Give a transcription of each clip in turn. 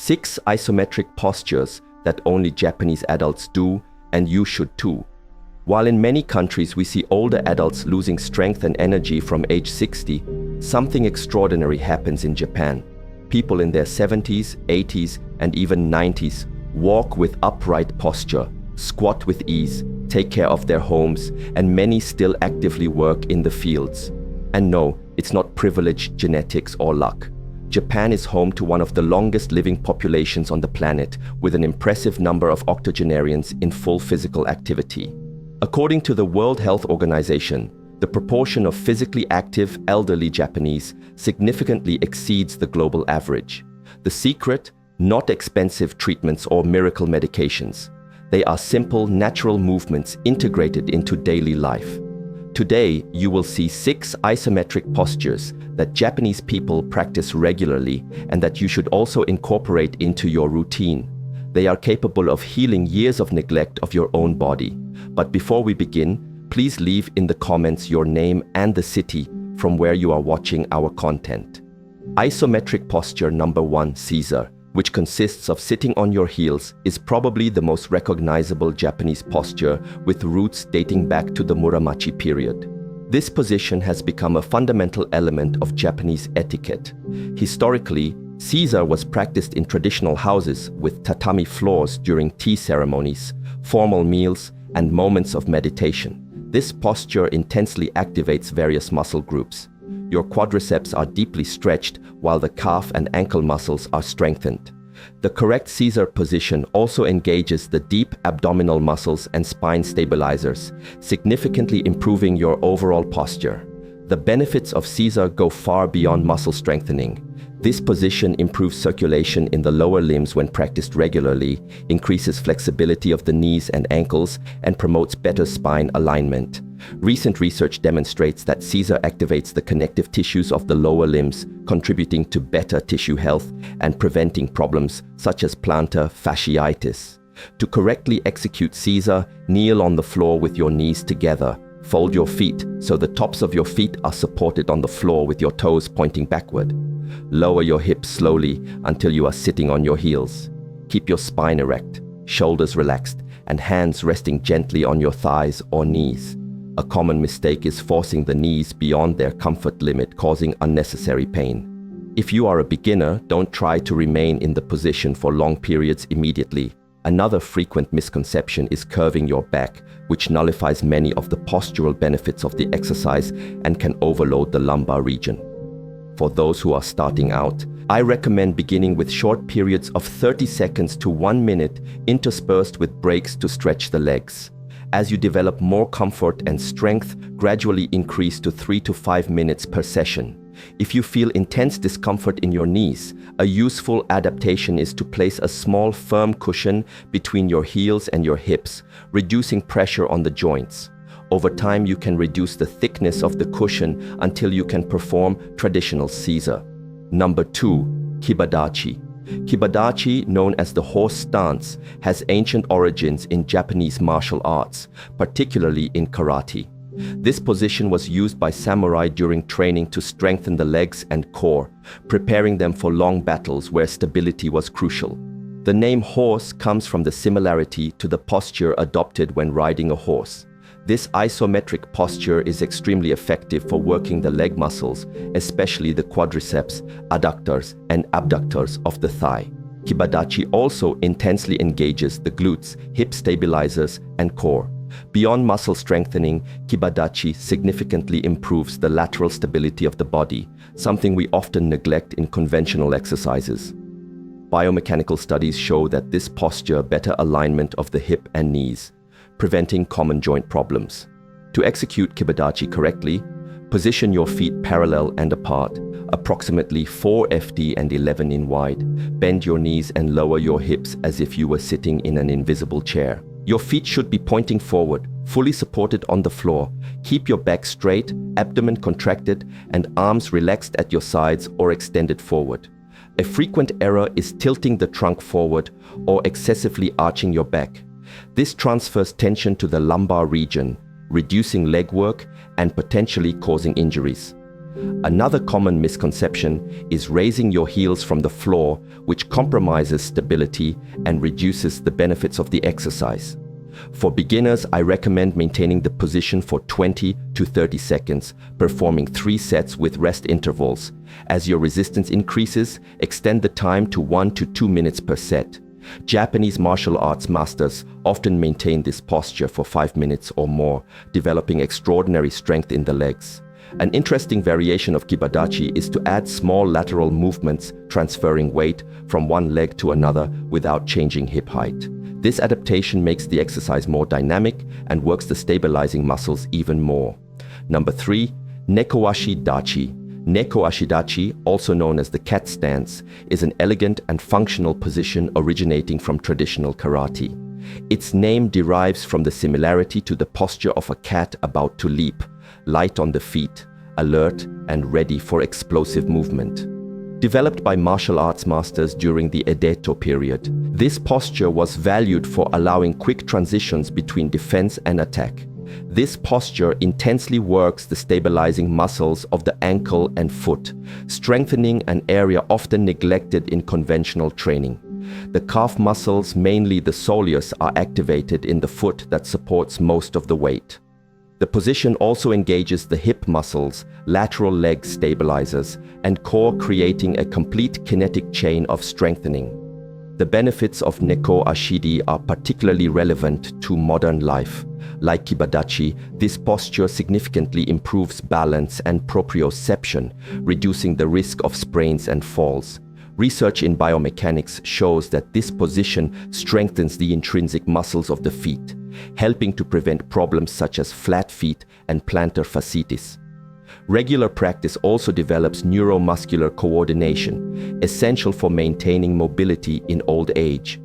6 isometric postures that only Japanese adults do, and you should too. While in many countries we see older adults losing strength and energy from age 60, something extraordinary happens in Japan. People in their 70s, 80s, and even 90s walk with upright posture, squat with ease, take care of their homes, and many still actively work in the fields. And no, it's not privilege, genetics, or luck. Japan is home to one of the longest living populations on the planet, with an impressive number of octogenarians in full physical activity. According to the World Health Organization, the proportion of physically active elderly Japanese significantly exceeds the global average. The secret? Not expensive treatments or miracle medications. They are simple, natural movements integrated into daily life. Today, you will see 6 isometric postures that Japanese people practice regularly and that you should also incorporate into your routine. They are capable of healing years of neglect of your own body. But before we begin, please leave in the comments your name and the city from where you are watching our content. Isometric posture number 1, Caesar, which consists of sitting on your heels, is probably the most recognizable Japanese posture, with roots dating back to the Muromachi period. This position has become a fundamental element of Japanese etiquette. Historically, Caesar was practiced in traditional houses with tatami floors during tea ceremonies, formal meals, and moments of meditation. This posture intensely activates various muscle groups. Your quadriceps are deeply stretched while the calf and ankle muscles are strengthened. The correct Caesar position also engages the deep abdominal muscles and spine stabilizers, significantly improving your overall posture. The benefits of Caesar go far beyond muscle strengthening. This position improves circulation in the lower limbs when practiced regularly, increases flexibility of the knees and ankles, and promotes better spine alignment. Recent research demonstrates that Caesar activates the connective tissues of the lower limbs, contributing to better tissue health and preventing problems such as plantar fasciitis. To correctly execute Caesar, kneel on the floor with your knees together. Fold your feet so the tops of your feet are supported on the floor with your toes pointing backward. Lower your hips slowly until you are sitting on your heels. Keep your spine erect, shoulders relaxed, and hands resting gently on your thighs or knees. A common mistake is forcing the knees beyond their comfort limit, causing unnecessary pain. If you are a beginner, don't try to remain in the position for long periods immediately. Another frequent misconception is curving your back, which nullifies many of the postural benefits of the exercise and can overload the lumbar region. For those who are starting out, I recommend beginning with short periods of 30 seconds to 1 minute, interspersed with breaks to stretch the legs. As you develop more comfort and strength, gradually increase to 3 to 5 minutes per session. If you feel intense discomfort in your knees, a useful adaptation is to place a small firm cushion between your heels and your hips, reducing pressure on the joints. Over time, you can reduce the thickness of the cushion until you can perform traditional Caesar. Number 2, Kibadachi. Kibadachi, known as the horse stance, has ancient origins in Japanese martial arts, particularly in karate. This position was used by samurai during training to strengthen the legs and core, preparing them for long battles where stability was crucial. The name horse comes from the similarity to the posture adopted when riding a horse. This isometric posture is extremely effective for working the leg muscles, especially the quadriceps, adductors, and abductors of the thigh. Kibadachi also intensely engages the glutes, hip stabilizers, and core. Beyond muscle strengthening, Kibadachi significantly improves the lateral stability of the body, something we often neglect in conventional exercises. Biomechanical studies show that this posture better alignment of the hip and knees, preventing common joint problems. To execute Kibadachi correctly, position your feet parallel and apart, approximately 4 FT and 11 in wide. Bend your knees and lower your hips as if you were sitting in an invisible chair. Your feet should be pointing forward, fully supported on the floor. Keep your back straight, abdomen contracted, and arms relaxed at your sides or extended forward. A frequent error is tilting the trunk forward or excessively arching your back. This transfers tension to the lumbar region, reducing leg work and potentially causing injuries. Another common misconception is raising your heels from the floor, which compromises stability and reduces the benefits of the exercise. For beginners, I recommend maintaining the position for 20 to 30 seconds, performing 3 sets with rest intervals. As your resistance increases, extend the time to 1 to 2 minutes per set. Japanese martial arts masters often maintain this posture for 5 minutes or more, developing extraordinary strength in the legs. An interesting variation of kibadachi is to add small lateral movements, transferring weight from one leg to another without changing hip height. This adaptation makes the exercise more dynamic and works the stabilizing muscles even more. Number 3, Nekoashi Dachi. Nekoashi Dachi, also known as the cat stance, is an elegant and functional position originating from traditional karate. Its name derives from the similarity to the posture of a cat about to leap, light on the feet, alert and ready for explosive movement. Developed by martial arts masters during the Edo period, this posture was valued for allowing quick transitions between defense and attack. This posture intensely works the stabilizing muscles of the ankle and foot, strengthening an area often neglected in conventional training. The calf muscles, mainly the soleus, are activated in the foot that supports most of the weight. The position also engages the hip muscles, lateral leg stabilizers, and core, creating a complete kinetic chain of strengthening. The benefits of Neko Ashidi are particularly relevant to modern life. Like kibadachi, this posture significantly improves balance and proprioception, reducing the risk of sprains and falls. Research in biomechanics shows that this position strengthens the intrinsic muscles of the feet, helping to prevent problems such as flat feet and plantar fasciitis. Regular practice also develops neuromuscular coordination, essential for maintaining mobility in old age.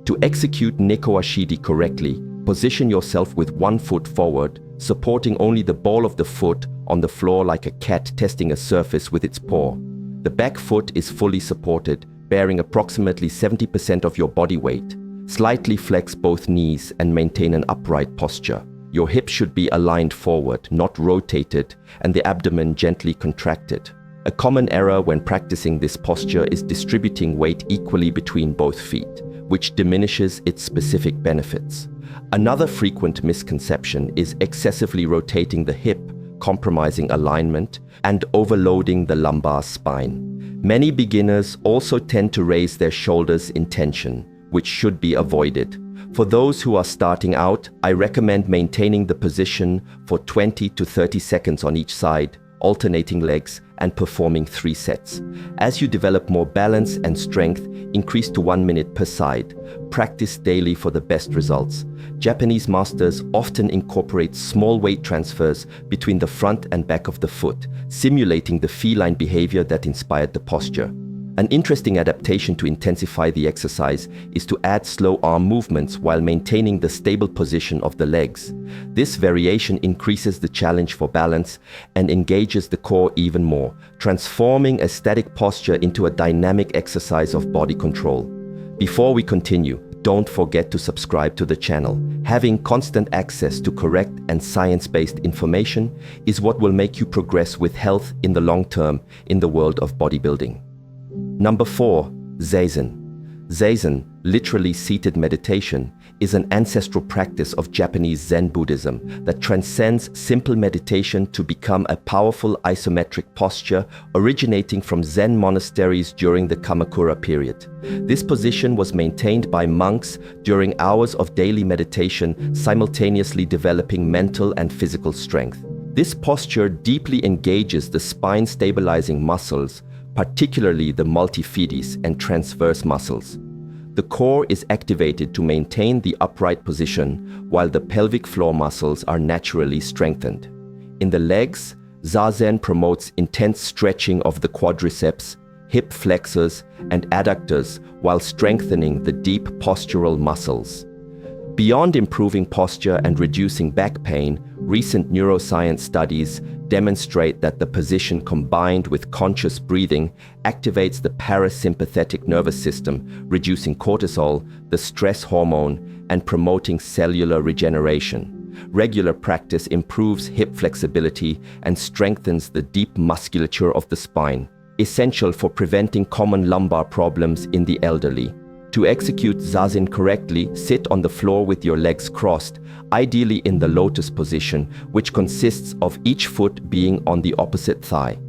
To execute Neko Ashidi correctly, position yourself with one foot forward, supporting only the ball of the foot on the floor like a cat testing a surface with its paw. The back foot is fully supported, bearing approximately 70% of your body weight. Slightly flex both knees and maintain an upright posture. Your hips should be aligned forward, not rotated, and the abdomen gently contracted. A common error when practicing this posture is distributing weight equally between both feet, which diminishes its specific benefits. Another frequent misconception is excessively rotating the hip, compromising alignment, and overloading the lumbar spine. Many beginners also tend to raise their shoulders in tension, which should be avoided. For those who are starting out, I recommend maintaining the position for 20 to 30 seconds on each side, alternating legs, and performing 3 sets. As you develop more balance and strength, increase to 1 minute per side. Practice daily for the best results. Japanese masters often incorporate small weight transfers between the front and back of the foot, simulating the feline behavior that inspired the posture. An interesting adaptation to intensify the exercise is to add slow arm movements while maintaining the stable position of the legs. This variation increases the challenge for balance and engages the core even more, transforming a static posture into a dynamic exercise of body control. Before we continue, don't forget to subscribe to the channel. Having constant access to correct and science-based information is what will make you progress with health in the long term in the world of bodybuilding. Number 4, Zazen. Zazen, literally seated meditation, is an ancestral practice of Japanese Zen Buddhism that transcends simple meditation to become a powerful isometric posture originating from Zen monasteries during the Kamakura period. This position was maintained by monks during hours of daily meditation, simultaneously developing mental and physical strength. This posture deeply engages the spine-stabilizing muscles, particularly the multifidus and transverse muscles. The core is activated to maintain the upright position, while the pelvic floor muscles are naturally strengthened. In the legs, Zazen promotes intense stretching of the quadriceps, hip flexors, and adductors while strengthening the deep postural muscles. Beyond improving posture and reducing back pain, recent neuroscience studies demonstrate that the position combined with conscious breathing activates the parasympathetic nervous system, reducing cortisol, the stress hormone, and promoting cellular regeneration. Regular practice improves hip flexibility and strengthens the deep musculature of the spine, essential for preventing common lumbar problems in the elderly. To execute zazen correctly, sit on the floor with your legs crossed, ideally in the lotus position, which consists of each foot being on the opposite thigh.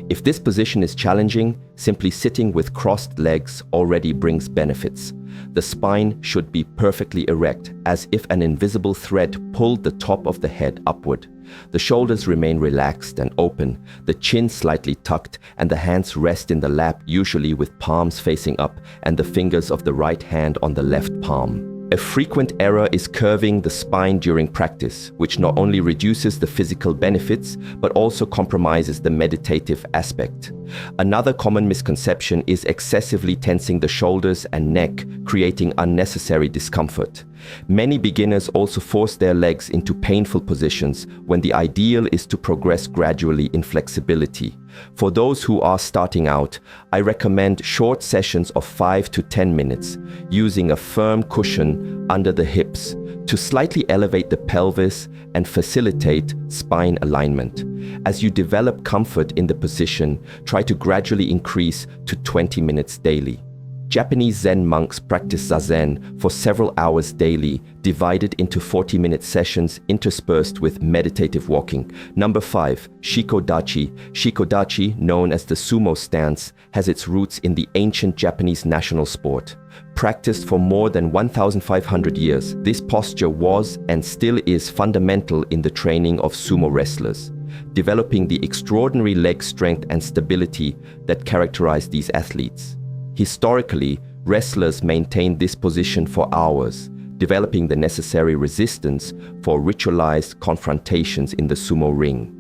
If this position is challenging, simply sitting with crossed legs already brings benefits. The spine should be perfectly erect, as if an invisible thread pulled the top of the head upward. The shoulders remain relaxed and open, the chin slightly tucked, and the hands rest in the lap, usually with palms facing up and the fingers of the right hand on the left palm. A frequent error is curving the spine during practice, which not only reduces the physical benefits, but also compromises the meditative aspect. Another common misconception is excessively tensing the shoulders and neck, creating unnecessary discomfort. Many beginners also force their legs into painful positions when the ideal is to progress gradually in flexibility. For those who are starting out, I recommend short sessions of 5 to 10 minutes, using a firm cushion under the hips to slightly elevate the pelvis and facilitate spine alignment. As you develop comfort in the position, try to gradually increase to 20 minutes daily. Japanese Zen monks practice zazen for several hours daily, divided into 40-minute sessions interspersed with meditative walking. Number 5. Shikodachi. Shikodachi, known as the sumo stance, has its roots in the ancient Japanese national sport. Practiced for more than 1,500 years, this posture was and still is fundamental in the training of sumo wrestlers, developing the extraordinary leg strength and stability that characterize these athletes. Historically, wrestlers maintained this position for hours, developing the necessary resistance for ritualized confrontations in the sumo ring.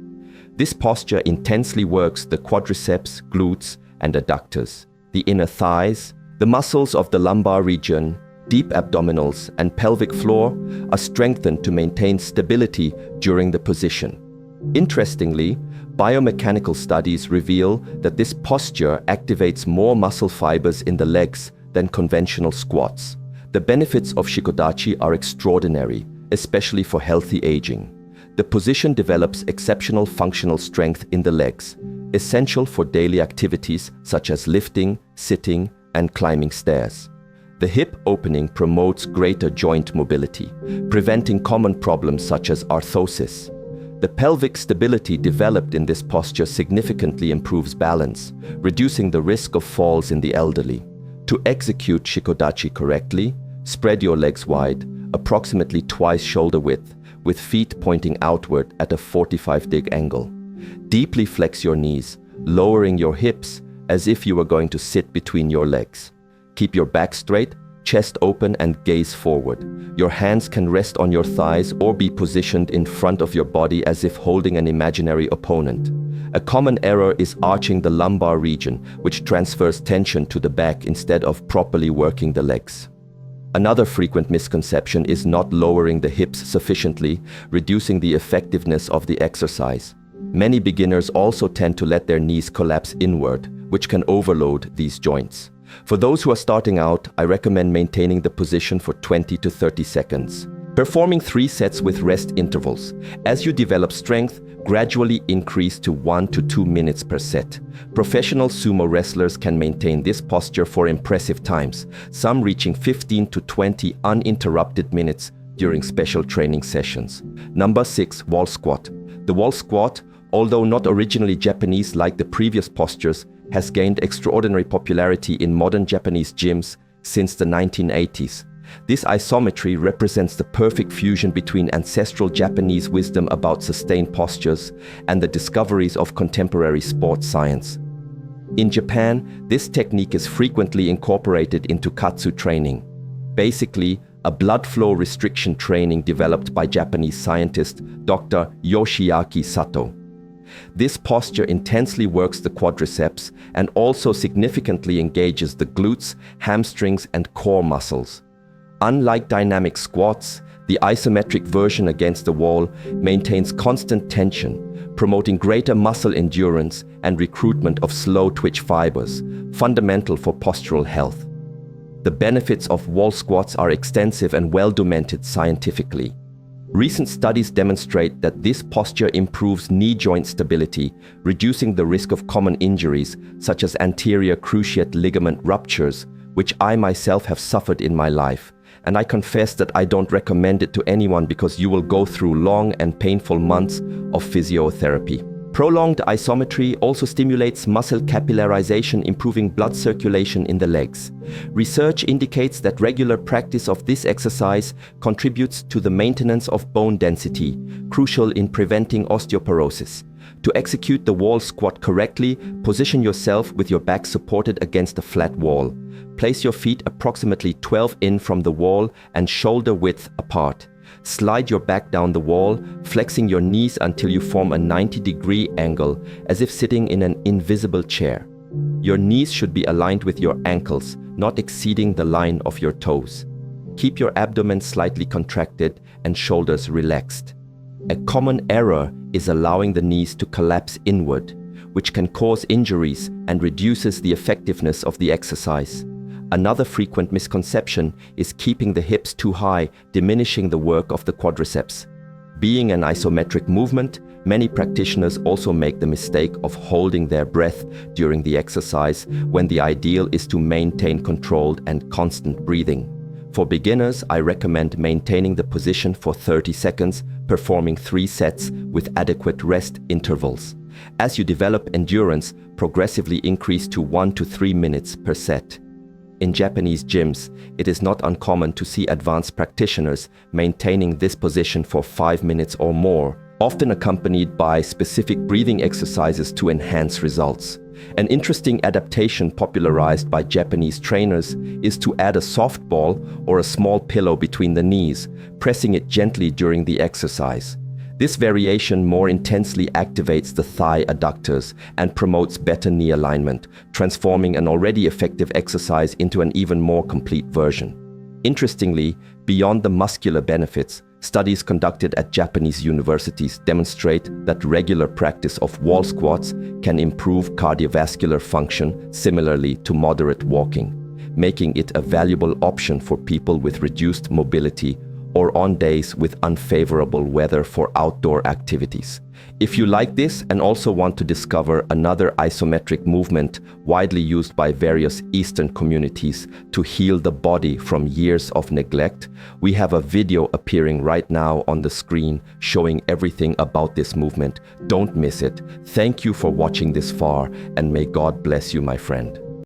This posture intensely works the quadriceps, glutes, and adductors, the inner thighs, the muscles of the lumbar region, deep abdominals, and pelvic floor are strengthened to maintain stability during the position. Interestingly, biomechanical studies reveal that this posture activates more muscle fibers in the legs than conventional squats. The benefits of Shikodachi are extraordinary, especially for healthy aging. The position develops exceptional functional strength in the legs, essential for daily activities such as lifting, sitting, and climbing stairs. The hip opening promotes greater joint mobility, preventing common problems such as arthrosis. The pelvic stability developed in this posture significantly improves balance, reducing the risk of falls in the elderly. To execute Shikodachi correctly, spread your legs wide, approximately twice shoulder width, with feet pointing outward at a 45-degree angle. Deeply flex your knees, lowering your hips as if you were going to sit between your legs. Keep your back straight, chest open, and gaze forward. Your hands can rest on your thighs or be positioned in front of your body as if holding an imaginary opponent. A common error is arching the lumbar region, which transfers tension to the back instead of properly working the legs. Another frequent misconception is not lowering the hips sufficiently, reducing the effectiveness of the exercise. Many beginners also tend to let their knees collapse inward, which can overload these joints. For those who are starting out, I recommend maintaining the position for 20 to 30 seconds. Performing 3 sets with rest intervals. As you develop strength, gradually increase to 1 to 2 minutes per set. Professional sumo wrestlers can maintain this posture for impressive times, some reaching 15 to 20 uninterrupted minutes during special training sessions. Number 6. Wall squat. The wall squat, although not originally Japanese like the previous postures, has gained extraordinary popularity in modern Japanese gyms since the 1980s. This isometry represents the perfect fusion between ancestral Japanese wisdom about sustained postures and the discoveries of contemporary sports science. In Japan, this technique is frequently incorporated into katsu training, basically a blood flow restriction training developed by Japanese scientist Dr. Yoshiaki Sato. This posture intensely works the quadriceps and also significantly engages the glutes, hamstrings, and core muscles. Unlike dynamic squats, the isometric version against the wall maintains constant tension, promoting greater muscle endurance and recruitment of slow twitch fibers, fundamental for postural health. The benefits of wall squats are extensive and well documented scientifically. Recent studies demonstrate that this posture improves knee joint stability, reducing the risk of common injuries such as anterior cruciate ligament ruptures, which I myself have suffered in my life. And I confess that I don't recommend it to anyone because you will go through long and painful months of physiotherapy. Prolonged isometry also stimulates muscle capillarization, improving blood circulation in the legs. Research indicates that regular practice of this exercise contributes to the maintenance of bone density, crucial in preventing osteoporosis. To execute the wall squat correctly, position yourself with your back supported against a flat wall. Place your feet approximately 12 in from the wall and shoulder width apart. Slide your back down the wall, flexing your knees until you form a 90-degree angle, as if sitting in an invisible chair. Your knees should be aligned with your ankles, not exceeding the line of your toes. Keep your abdomen slightly contracted and shoulders relaxed. A common error is allowing the knees to collapse inward, which can cause injuries and reduces the effectiveness of the exercise. Another frequent misconception is keeping the hips too high, diminishing the work of the quadriceps. Being an isometric movement, many practitioners also make the mistake of holding their breath during the exercise when the ideal is to maintain controlled and constant breathing. For beginners, I recommend maintaining the position for 30 seconds, performing 3 sets with adequate rest intervals. As you develop endurance, progressively increase to 1 to 3 minutes per set. In Japanese gyms, it is not uncommon to see advanced practitioners maintaining this position for 5 minutes or more, often accompanied by specific breathing exercises to enhance results. An interesting adaptation popularized by Japanese trainers is to add a soft ball or a small pillow between the knees, pressing it gently during the exercise. This variation more intensely activates the thigh adductors and promotes better knee alignment, transforming an already effective exercise into an even more complete version. Interestingly, beyond the muscular benefits, studies conducted at Japanese universities demonstrate that regular practice of wall squats can improve cardiovascular function similarly to moderate walking, making it a valuable option for people with reduced mobility or on days with unfavorable weather for outdoor activities. If you like this and also want to discover another isometric movement widely used by various Eastern communities to heal the body from years of neglect, we have a video appearing right now on the screen showing everything about this movement. Don't miss it. Thank you for watching this far, and may God bless you, my friend.